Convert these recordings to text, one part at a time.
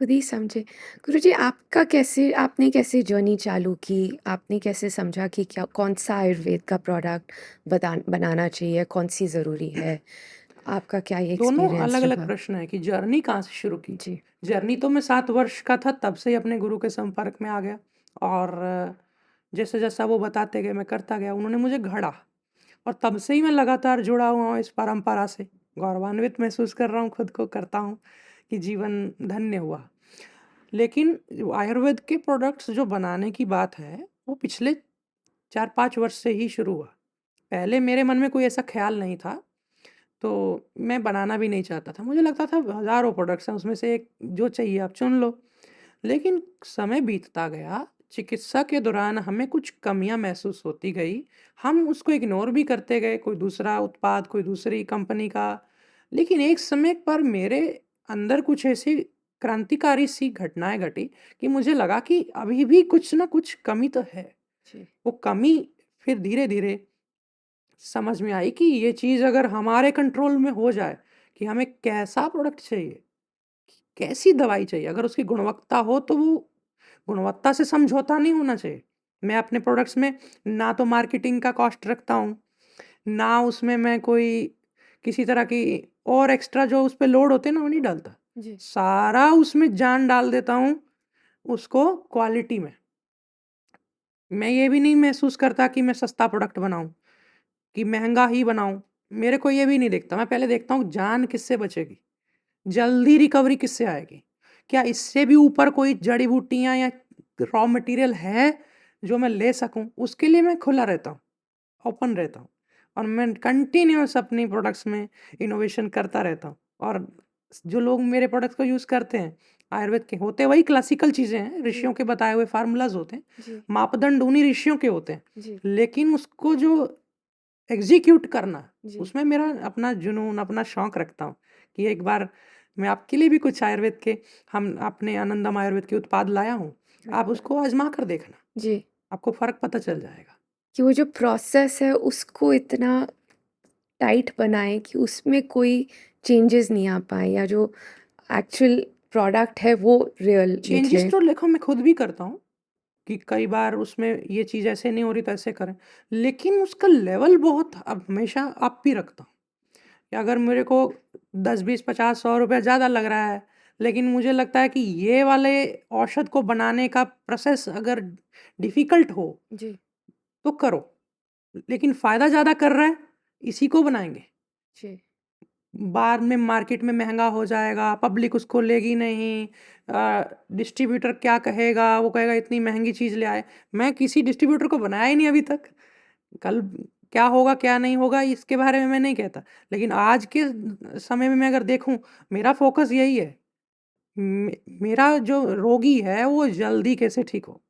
खुद ही समझे। गुरुजी आपने कैसे जर्नी चालू की? आपने कैसे समझा कि क्या कौन-सा आयुर्वेद का प्रोडक्ट बनाना चाहिए, कौन-सी ज़रूरी है? आपका क्या ये दोनों एक्सपीरियंस अलग-अलग रहा? प्रश्न है कि जर्नी कहाँ से शुरू की? जी, जर्नी तो मैं 7 वर्ष का था तब से ही अपने गुरु के संपर्क में आ गया और जैसे-जैसा वो बताते गए मैं करता गया, उन्होंने मुझे गढ़ा और तब से ही मैं लगातार जुड़ा हुआ हूँ इस परंपरा से। गौरवान्वित महसूस कर रहा हूँ खुद को करता हूँ कि जीवन धन्य हुआ। लेकिन आयुर्वेद के प्रोडक्ट्स जो बनाने की बात है, वो पिछले 4-5 वर्ष से ही शुरू हुआ। पहले मेरे मन में कोई ऐसा ख़्याल नहीं था, तो मैं बनाना भी नहीं चाहता था। मुझे लगता था हज़ारों प्रोडक्ट्स हैं, उसमें से एक जो चाहिए आप चुन लो। लेकिन समय बीतता गया, चिकित्सा के दौरान हमें कुछ कमियाँ महसूस होती गई। हम उसको इग्नोर भी करते गए, कोई दूसरा उत्पाद, कोई दूसरी कंपनी का। लेकिन एक समय पर मेरे अंदर कुछ ऐसी क्रांतिकारी सी घटनाएँ घटी कि मुझे लगा कि अभी भी कुछ न कुछ कमी तो है। जी, वो कमी फिर धीरे-धीरे समझ में आई कि ये चीज़ अगर हमारे कंट्रोल में हो जाए कि हमें कैसा प्रोडक्ट चाहिए, कैसी दवाई चाहिए, अगर उसकी गुणवत्ता हो तो वो गुणवत्ता से समझौता नहीं होना चाहिए। मैं अपने प्रोडक्ट्स में ना तो मार्केटिंग का कॉस्ट रखता हूँ, ना उसमें मैं कोई किसी तरह की और एक्स्ट्रा जो उस पे लोड होते हैं ना, वो नहीं डालता। जी, सारा उसमें जान डाल देता हूँ, उसको क्वालिटी में। मैं ये भी नहीं महसूस करता कि मैं सस्ता प्रोडक्ट बनाऊँ, कि महँगा ही बनाऊँ। मेरे को ये भी नहीं दिखता, मैं पहले देखता हूँ जान किससे बचेगी, जल्दी रिकवरी किससे आएगी? क्या इससे भी ऊपर कोई जड़ी-बूटियाँ या रॉ मटेरियल है, जो मैं ले सकूँ? उसके लिए मैं खुला रहता हूँ, ओपन रहता हूँ और मैं कंटीन्यूअस अपनी प्रोडक्ट्स में इनोवेशन करता रहता हूँ और जो लोग मेरे प्रोडक्ट्स को यूज़ करते हैं, आयुर्वेद के होते वही क्लासिकल चीज़ें हैं, जी, ऋषियों के बताए हुए फ़ॉर्मूलाज़ होते हैं, जी, मापदंड उन्हीं ऋषियों के होते हैं। जी, लेकिन उसको जो एग्ज़ीक्यूट करना, जी। उसमें मेरा अपना जुनून, अपना शौक रखता हूँ कि एक बार मैं आपके लिए भी कुछ आयुर्वेद के हम अपने आनंदम आयुर्वेद के उत्पाद लाया हूँ। आप अच्छा, उसको आज़मा कर देखना, जी, आपको फ़र्क पता चल जाएगा। कि वो जो प्रोसेस है उसको इतना टाइट बनाएँ कि उसमें कोई चेंजेस नहीं आ पाएँ या जो एक्चुअल प्रोडक्ट है वो रियल चेंजेस निकले। तो देखो मैं खुद भी करता हूँ कि कई बार उसमें ये चीज़ ऐसे नहीं हो रही तो ऐसे करें। लेकिन उसका लेवल बहुत अब हमेशा अप ही रखता हूँ कि अगर मेरे को 10, 20, 50, ₹100 ज़्यादा लग रहा है, लेकिन मुझे लगता है कि ये वाले औषध को बनाने का प्रोसेस अगर डिफ़िकल्ट हो, जी, तो करो। लेकिन फ़ायदा ज़्यादा कर रहा है, इसी को बनाएँगे। जी, बाद में मार्केट में महँगा हो जाएगा, पब्लिक उसको लेगी नहीं डिस्ट्रीब्यूटर क्या कहेगा? वो कहेगा इतनी महँगी चीज़ ले आए। मैं किसी डिस्ट्रीब्यूटर को बनाया ही नहीं अभी तक। कल क्या होगा, क्या नहीं होगा इसके बारे में मैं नहीं कहता। लेकिन आज के समय में मैं अगर देखूँ, मेरा फ़ोकस यही है। मेरा जो रोगी है वो जल्दी कैसे ठीक हो।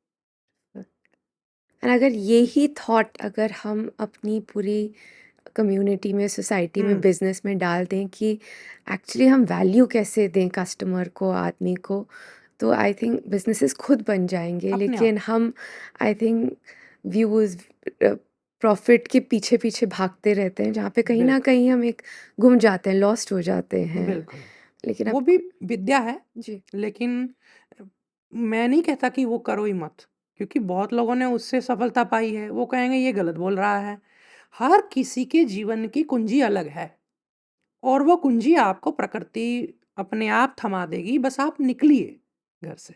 और अगर यही थॉट अगर हम अपनी पूरी कम्युनिटी में, सोसाइटी में, हुँ, बिज़नेस में डाल दें कि एक्चुअली हम वैल्यू कैसे दें कस्टमर को, आदमी को, तो आई थिंक बिज़नेसेस खुद बन जाएँगे। अपने आप। लेकिन हम आई थिंक व्यूज़ प्रॉफ़िट के पीछे-पीछे भागते रहते हैं, जहाँ पे कहीं न बिल्कुल, कहीं हम एक गुम जाते हैं, लॉस्ट हो जाते हैं। बिल्कुल। लेकिन अब वो भी विद्या है, जी, लेकिन अ, मैं नहीं कहता कि वो करो ही मत, क्योंकि बहुत लोगों ने उससे सफलता पाई है, वो कहेंगे ये गलत बोल रहा है। हर किसी के जीवन की कुंजी अलग है और वो कुंजी आपको प्रकृति अपने आप थमा देगी, बस आप निकलिए घर से।